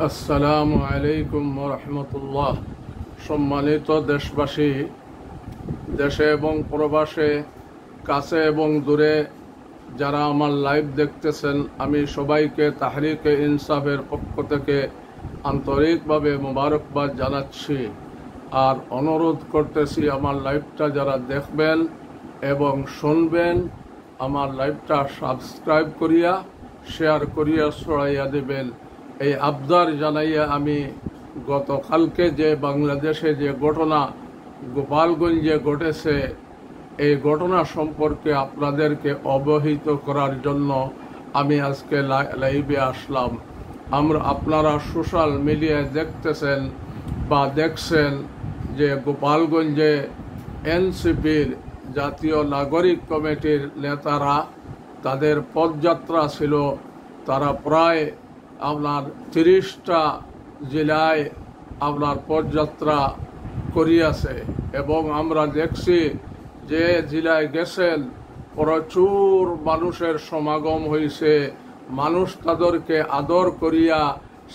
আসসালামু আলাইকুম রহমতুল্লাহ। সম্মানিত দেশবাসী, দেশে এবং প্রবাসে, কাছে এবং দূরে যারা আমার লাইভ দেখতেছেন, আমি সবাইকে তাহরিকে ইনসাফের পক্ষ থেকে আন্তরিকভাবে মোবারকবাদ জানাচ্ছি আর অনুরোধ করতেছি আমার লাইভটা যারা দেখবেন এবং শুনবেন, আমার লাইভটা সাবস্ক্রাইব করিয়া শেয়ার করিয়া ছড়াইয়া দেবেন। এই আবদার জানাইয়া আমি গতকালকে যে বাংলাদেশে যে ঘটনা গোপালগঞ্জে ঘটেছে, এই ঘটনা সম্পর্কে আপনাদেরকে অবহিত করার জন্য আমি আজকে লাইভে আসলাম। আপনারা সোশ্যাল মিডিয়ায় দেখতেছেন বা দেখছেন যে গোপালগঞ্জে এনসিপির জাতীয় নাগরিক কমিটির নেতারা, তাদের পদযাত্রা ছিল। তারা প্রায় 30টা জেলায় পদযাত্রা করিয়াছে এবং আমরা দেখছি যে জেলায় গেছেন প্রচুর মানুষের সমাগম হয়েছে। মানুষ তাদেরকে আদর করিয়া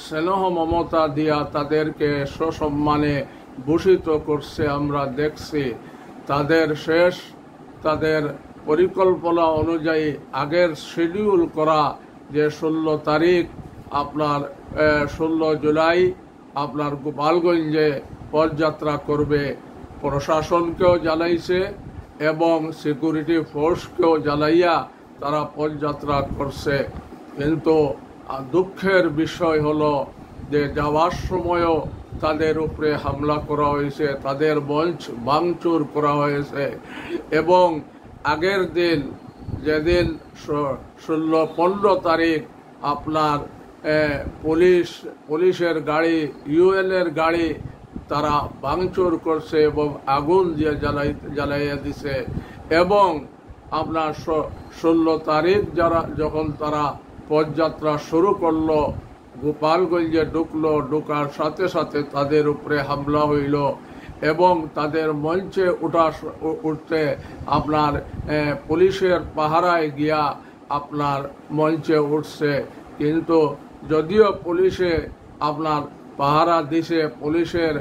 স্নেহ মমতা দিয়া তাদেরকে সসম্মানে ভূষিত করছে। আমরা দেখছি তাদের পরিকল্পনা অনুযায়ী আগের শিডিউল করা যে 16 তারিখ 16 জুলাই গোপালগঞ্জে পদযাত্রা করবে, প্রশাসনকেও জানাইছে এবং সিকিউরিটি ফোর্সকেও জানাইয়া তারা পদযাত্রা করছে। কিন্তু দুঃখের বিষয় হলো যে যাওয়ার সময়ও তাদের উপরে হামলা করা হয়েছে, তাদের মঞ্চ ভাঙচুর করা হয়েছে এবং আগের দিন যেদিন 15 তারিখ পুলিশের গাড়ি, ইউএনের গাড়ি তারা ভাঙচুর করছে এবং আগুন দিয়ে জ্বালাইয়া দিছে এবং 16 তারিখ যখন তারা পদযাত্রা শুরু করলো, গোপালগঞ্জে ঢোকার সাথে সাথে তাদের উপরে হামলা হইল এবং তাদের মঞ্চে উঠতে পুলিশের পাহারায় গিয়া মঞ্চে উঠছে। কিন্তু যদিও পুলিশে পাহারা দিছে, পুলিশের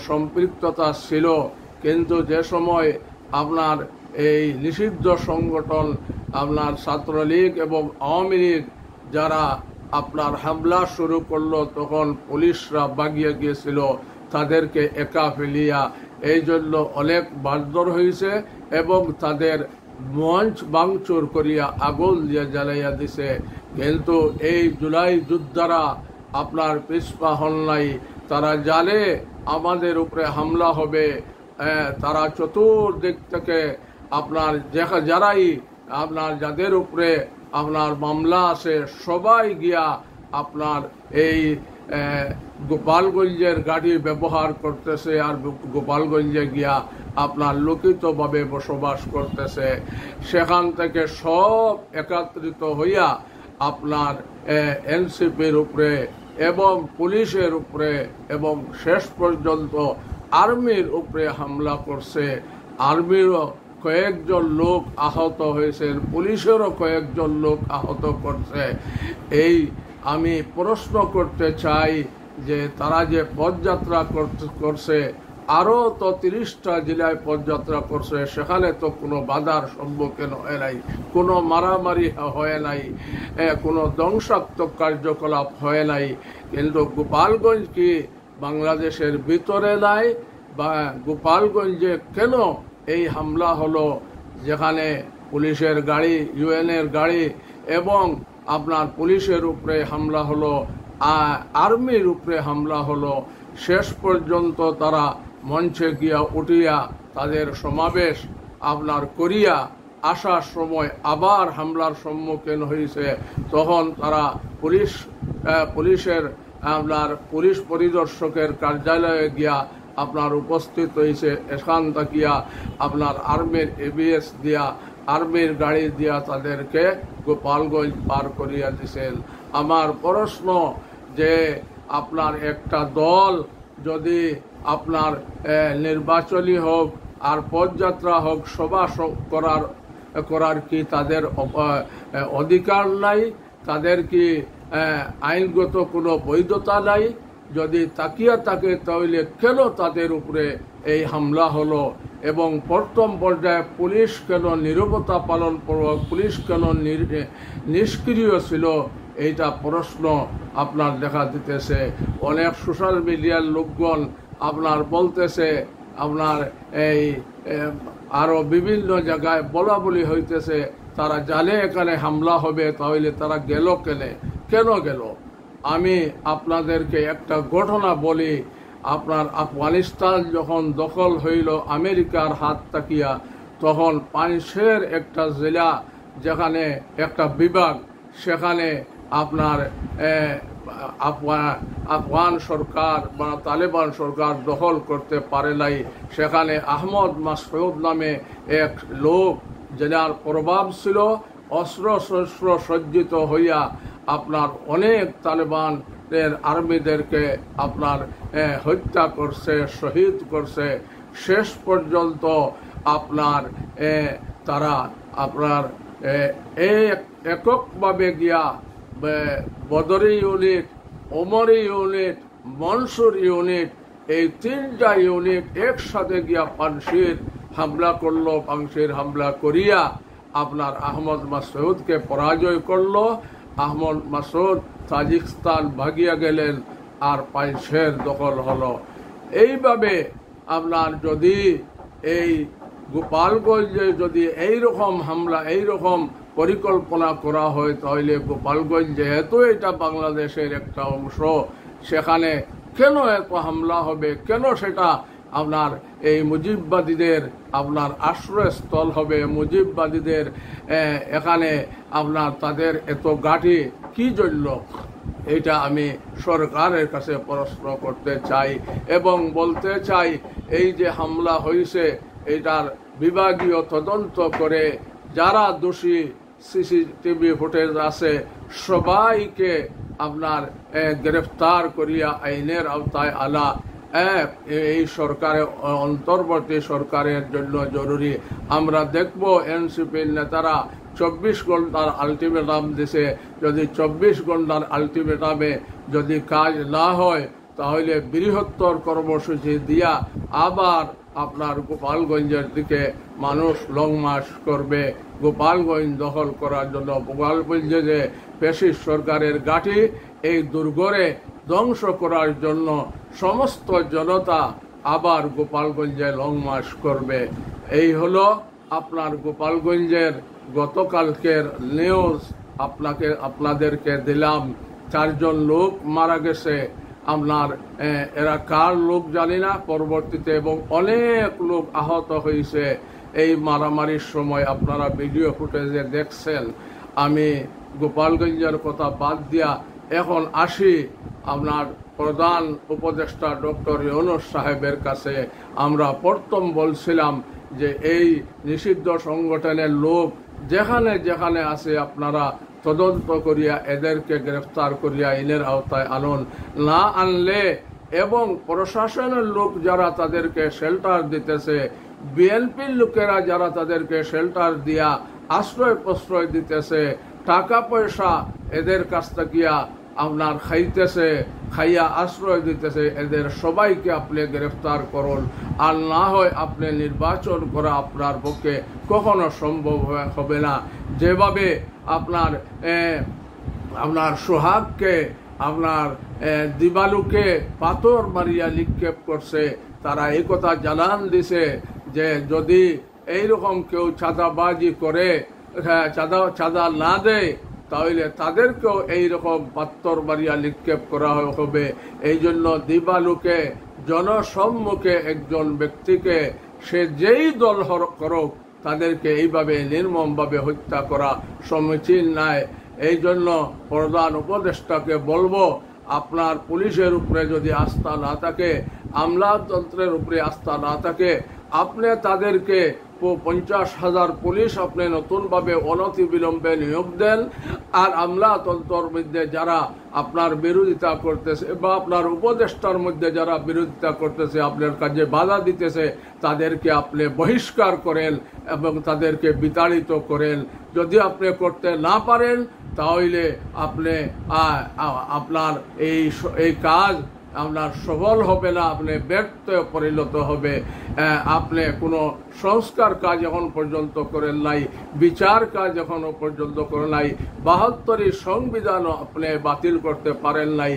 সম্পৃক্ততা ছিল, কিন্তু যে সময় এই নিষিদ্ধ সংগঠন ছাত্রলীগ এবং আওয়ামী লীগ যারা হামলা শুরু করলো, তখন পুলিশরা বাগিয়ে গিয়েছিল তাদেরকে একা ফেলিয়া। এই জন্য অনেক বারদর হয়েছে এবং তাদের মঞ্চ ভাঙচুর করিয়া আগুন দিয়ে জ্বালাইয়া দিছে। কিন্তু এই জুলাই যোদ্ধারা পিছপা হন নাই। তারা জানে আমাদের উপরে হামলা হবে। তারা চতুর্দিক থেকে যাদের উপরে মামলা আছে সবাই গিয়া এই গোপালগঞ্জের গাড়ি ব্যবহার করতেছে আর গোপালগঞ্জে গিয়া লোকিতভাবে বসবাস করতেছে। সেখান থেকে সব একত্রিত হইয়া এনসিপির উপরে এবং পুলিশের উপরে এবং শেষ পর্যন্ত আর্মির উপরে হামলা করছে। আর্মিরও কয়েকজন লোক আহত হয়েছেন, পুলিশেরও কয়েকজন লোক আহত করছে। আমি প্রশ্ন করতে চাই যে তারা যে পদযাত্রা করছে, আরও তো 30টা জেলায় পদযাত্রা করছে, সেখানে তো কোনো বাধার সম্মুখীন হয় নাই, কোনো মারামারি হয় নাই, কোনো ধ্বংসাত্মক কার্যকলাপ হয় নাই। কিন্তু গোপালগঞ্জ কি বাংলাদেশের ভিতরে নাই? বা গোপালগঞ্জে কেন এই হামলা হলো, যেখানে পুলিশের গাড়ি, ইউএনের গাড়ি এবং পুলিশের উপরে হামলা হলো, আর্মির উপরে হামলা হলো? শেষ পর্যন্ত তারা মঞ্চে গিয়া উঠিয়া তাদের সমাবেশ করিয়া আসার সময় আবার হামলার সম্মুখীন হয়েছে। তখন তারা পুলিশ পরিদর্শকের কার্যালয়ে গিয়া উপস্থিত হয়েছে। এখান থাকিয়া আর্মির এবিএস দিয়া, আর্মির গাড়ি দিয়া তাদেরকে গোপালগঞ্জ পার করিয়া দিছেন। আমার প্রশ্ন যে একটা দল যদি নির্বাচনী হোক আর পদযাত্রা হোক, সভা করার কি তাদের অধিকার নাই? তাদের কি আইনগত কোনো বৈধতা নাই, যদি তাকিয়া থাকে তাহলে কেন তাদের উপরে এই হামলা হলো এবং প্রথম পর্যায়ে পুলিশ কেন নীরবতা পালন করলো, পুলিশ কেন নিষ্ক্রিয় ছিল, এইটা প্রশ্ন আপনার দেখা দিতেছে। অনেক সোশ্যাল মিডিয়ার লোকজন আপনার বলতেছে, আপনার এই আরো বিভিন্ন জায়গায় বলা বলি হইতেছে, তারা জানে এখানে হামলা হবে, তাহলে তারা গেল কেন গেল? আমি আপনাদেরকে একটা ঘটনা বলি। আপনার আফগানিস্তান যখন দখল হইল আমেরিকার হাত তাকিয়া, তখন পাঞ্চের একটা জেলা, যেখানে একটা বিভাগ, সেখানে আপনার আফগান সরকার বা তালেবান সরকার দখল করতে পারে নাই। সেখানে আহমদ মাসউদ নামে এক লোক, যার প্রভাব ছিল, অস্ত্র শস্ত্র সজ্জিত হইয়া আপনার অনেক তালেবানের আর্মিদেরকে আপনার হত্যা করছে, শহীদ করছে। শেষ পর্যন্ত আপনার তারা আপনার এককভাবে গিয়া বদরি ইউনিট, ওমরি ইউনিট, মনসুর ইউনিট, এই তিনটা ইউনিট একসাথে গিয়া পানশির হামলা করলো। পানশির হামলা করিয়া আপনার আহমদ মাসউদকে পরাজয় করলো। আহমদ মাসউদ তাজিকিস্তান ভাগিয়া গেলেন আর পানশির দখল হলো। এইভাবে আপনার যদি এই গোপালগঞ্জে যদি এইরকম হামলা, এইরকম পরিকল্পনা করা হয়, তাহলে গোপালগঞ্জ যেহেতু এটা বাংলাদেশের একটা অংশ, সেখানে কেন এত হামলা হবে? কেন সেটা আপনার এই মুজিববাদীদের আপনার আশ্রয়স্থল হবে? মুজিববাদীদের এখানে আপনার তাদের এত ঘাঁটি কি জন্য? এটা আমি সরকারের কাছে প্রশ্ন করতে চাই এবং বলতে চাই, এই যে হামলা হয়েছে, এটার বিভাগীয় তদন্ত করে যারা দোষী, সিসিটিভি ফুটেজ আছে, সবাইকে আপনার গ্রেফতার করিয়া আইনের আওতায় আনা এই সরকারের, অন্তর্বর্তী সরকারের জন্য জরুরি। আমরা দেখব এনসিপির নেতারা 24 ঘন্টার আলটিমেটাম দিছে। যদি 24 ঘন্টার আলটিমেটামে যদি কাজ না হয়, তাহলে বৃহত্তর কর্মসূচি দিয়া আবার আপনার গোপালগঞ্জের দিকে মানুষ লং মার্চ করবে গোপালগঞ্জ দখল করার জন্য। গোপালগঞ্জে যে ফ্যাসিস্ট সরকারের ঘাঁটি, এই দুর্গরে ধ্বংস করার জন্য সমস্ত জনতা আবার গোপালগঞ্জে লং মার্চ করবে। এই হলো আপনার গোপালগঞ্জের গতকালকের নিউজ। আপনাদেরকে দিলাম। 4 জন লোক মারা গেছে। আপনার এরা কার লোক জানি না পরবর্তীতে, এবং অনেক লোক আহত হয়েছে এই মারামারির সময়। আপনারা ভিডিও ফুটেজে দেখছেন। আমি গোপালগঞ্জের কথা বাদ দিয়া এখন আসি আপনার প্রধান উপদেষ্টা ডক্টর ইউনূস সাহেবের কাছে। আমরা প্রথম বলছিলাম যে এই নিষিদ্ধ সংগঠনের লোক যেখানে যেখানে আছে, আপনারা তদন্ত করিয়া এদেরকে গ্রেফতার করিয়া আইনের আওতায় আনুন। না আনলে এবং প্রশাসনের লোক যারা তাদেরকে শেল্টার দিতেছে, বিএনপির লোকেরা যারা তাদেরকে শেল্টার দিয়া আশ্রয় প্রশ্রয় দিতেছে, টাকা পয়সা এদের কাছ থেকে আপনার খাইতেছে, খাইয়া আশ্রয় দিতেছে, এদের সবাইকে আপনি গ্রেফতার করুন। আর না হয় আপনি নির্বাচন করা আপনার পক্ষে কখনো সম্ভব হবে না। যেভাবে আপনার সোহাগকে, আপনার দিবালুকে পাথর মারিয়া নিক্ষেপ করছে, তারা এই কথা জানান দিছে যে যদি এইরকম কেউ চাঁদাবাজি করে, চাঁদা না দেয়, তাহলে তাদেরকেও এইরকম পাথর মারিয়া নিক্ষেপ করা হবে। এই জন্য দিবালুকে জনসম্মুখে একজন ব্যক্তিকে, সে যেই দল করুক, তাদেরকে এইভাবে নির্মমভাবে হত্যা করা সমীচীন নয়। এই জন্য প্রধান উপদেষ্টাকে বলবো, আপনার পুলিশের উপরে যদি আস্থা না থাকে, আমলাতন্ত্রের উপরে আস্থা না থাকে, আপনি তাদেরকে 50,000 পুলিশ আপনি নতুনভাবে অনতিবিলম্বে নিয়োগ দেন। আর আমলাতন্ত্রের মধ্যে যারা আপনার বিরোধিতা করতেছে বা আপনার উপদেষ্টার মধ্যে যারা বিরোধিতা করতেছে, আপনার কাজে বাধা দিতেছে, তাদেরকে আপনি বহিষ্কার করেন এবং তাদেরকে বিতাড়িত করেন। যদি আপনি করতে না পারেন, তাহলে আপনি আপনার এই কাজ আপনার সফল হবে না, আপনি ব্যর্থ পরিণত হবে। আপনি কোনো সংস্কার কাজ এখন পর্যন্ত করেন নাই, বিচার কাজ এখনো পর্যন্ত করেন নাই, ৭২ সংবিধানও আপনি বাতিল করতে পারেন নাই,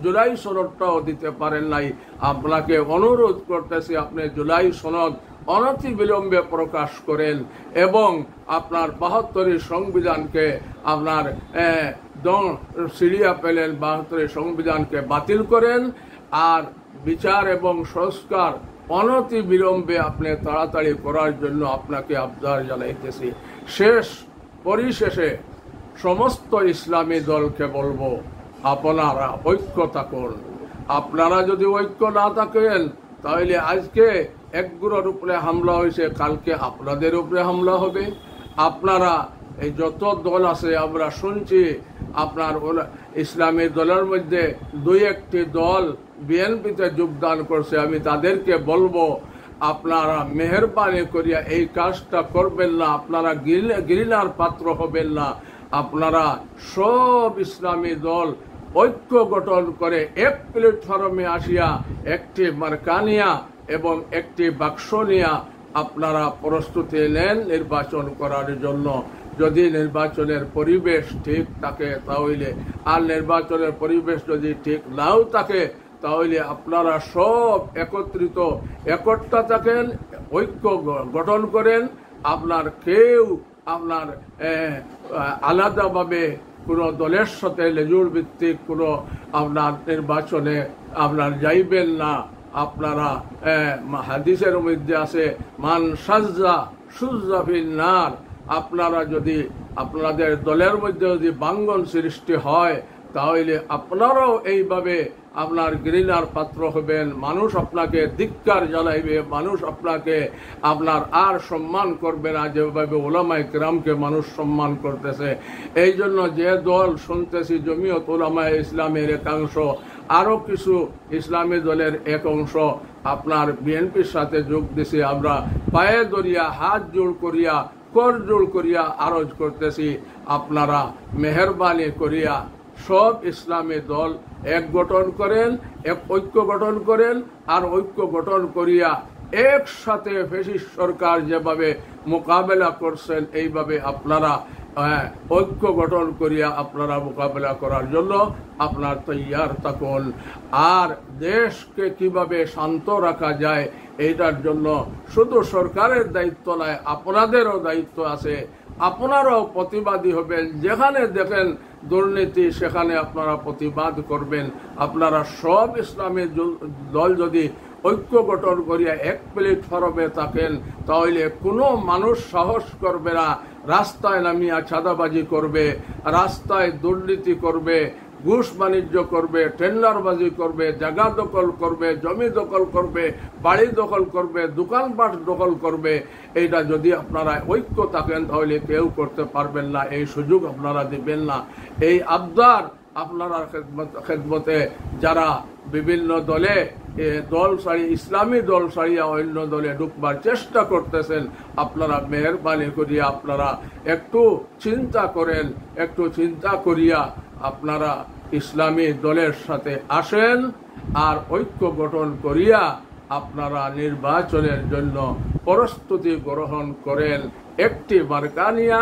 জুলাই সনদটাও দিতে পারেন নাই। আপনাকে অনুরোধ করতেছি আপনি জুলাই সনদ অনতি বিলম্বে প্রকাশ করেন এবং আপনার ৭২ সংবিধানকে আপনার সিরিয়া পেলেন ৭২ সংবিধানকে বাতিল করেন আর বিচার এবং সংস্কার অনতি বিলম্বে আপনি তাড়াতাড়ি করার জন্য আপনাকে আবদার জানাইতেছি। পরিশেষে সমস্ত ইসলামী দলকে বলবো, আপনারা ঐক্য থাকুন। আপনারা যদি ঐক্য না থাকেন তাহলে আজকে একগুলোর উপরে হামলা হয়েছে, কালকে আপনাদের উপরে হামলা হবে। আপনারা এই যত দল আছে আমরা শুনছি, আপনার ইসলামী দলের মধ্যে ২-১টি দল বিএনপিতে যোগদান করছে। আমি তাদেরকে বলবো, আপনারা মেহরবানি করিয়া এই কাজটা করবেন না, আপনারা ঘৃণার পাত্র হবেন না। আপনারা সব ইসলামী দল ঐক্য গঠন করে এক প্ল্যাটফর্মে আসিয়া একটি মার্কানিয়া এবং একটি বাক্স নিয়া আপনারা প্রস্তুতি নেন নির্বাচন করার জন্য। যদি নির্বাচনের পরিবেশ ঠিক থাকে তাহলে, আর নির্বাচনের পরিবেশ যদি ঠিক নাও থাকে তাহলে আপনারা সব একত্রিত থাকেন, ঐক্য গঠন করেন। আপনার কেউ আপনার আলাদাভাবে কোনো দলের সাথে লেজুর ভিত্তিক কোনো আপনার নির্বাচনে আপনার যাইবেন না। আপনারা হাদিসের মধ্যে আছে মান সাজ্জা সুজ্জা ফিন নার। আপনারা যদি আপনাদের দলের মধ্যে যদি বাঙ্গন সৃষ্টি হয় তাহলে আপনারাও এইভাবে আপনার ঘৃণার পাত্র হবেন। মানুষ আপনাকে ধিক্কার জানাইবে, মানুষ আপনাকে আপনার আর সম্মান করবে না যেভাবে ওলামায়ে কেরামকে মানুষ সম্মান করতেছে। এই জন্য যে দল শুনতেছি জমিয়ত উলামায়ে ইসলামের একাংশ, আরও কিছু ইসলামী দলের এক অংশ আপনার বিএনপির সাথে যোগ দিছে, আমরা পায়ে ধরিয়া হাত জোড় করিয়া করজোড় করিয়া আরজ করতেছি, আপনারা মেহরবানি করিয়া সব ইসলামী দল এক গঠন করেন, এক ঐক্য গঠন করেন। আর ঐক্য গঠন করিয়া একসাথে ফ্যাসিস্ট সরকার যেভাবে মোকাবেলা করছেন এইভাবে আপনারা ঐক্য গঠন করিয়া আপনারা মোকাবেলা করার জন্য আপনার তৈয়ার থাকুন। আর দেশকে কিভাবে শান্ত রাখা যায় এইটার জন্য শুধু সরকারের দায়িত্ব নয়, আপনাদেরও দায়িত্ব আছে। আপনারাও প্রতিবাদী হবেন, যেখানে দেখেন দুর্নীতি সেখানে আপনারা প্রতিবাদ করবেন। আপনারা সব ইসলামী দল যদি ঐক্য গঠন করিয়া এক প্ল্যাটফর্মে থাকেন তাহলে কোনো মানুষ সাহস করবে না রাস্তায় নামিয়া চাঁদাবাজি করবে, রাস্তায় দুর্নীতি করবে, ঘুষ বাণিজ্য করবে, টেন্ডারবাজি করবে, জায়গা দখল করবে, জমি দখল করবে, বাড়ি দখল করবে, দোকানপাট দখল করবে। এইটা যদি আপনারা ঐক্য থাকেন তাহলে কেউ করতে পারবেন না, এই সুযোগ আপনারা দিবেন না। এই আবদার আপনারা খেদমতে যারা বিভিন্ন দলে দল ছাড়ি ইসলামী দল ছাড়িয়া অন্য দলে ঢুকবার চেষ্টা করতেছেন, আপনারা মেহরবানি করিয়া আপনারা একটু চিন্তা করেন, একটু চিন্তা করিয়া আপনারা ইসলামী দলের সাথে আসেন আর ঐক্য গঠন করিয়া আপনারা নির্বাচনের জন্য প্রস্তুতি গ্রহণ করেন, একটি মার্কানিয়া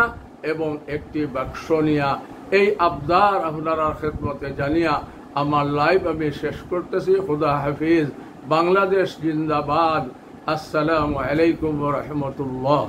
এবং একটি বাক্স নিয়া। এই আবদার আপনারা খেদমতে জানিয়া আমার লাইভ আমি শেষ করতেছি। খুদা হাফিজ। বাংলাদেশ জিন্দাবাদ। আসসালামু আলাইকুম ওয়া রাহমাতুল্লাহ।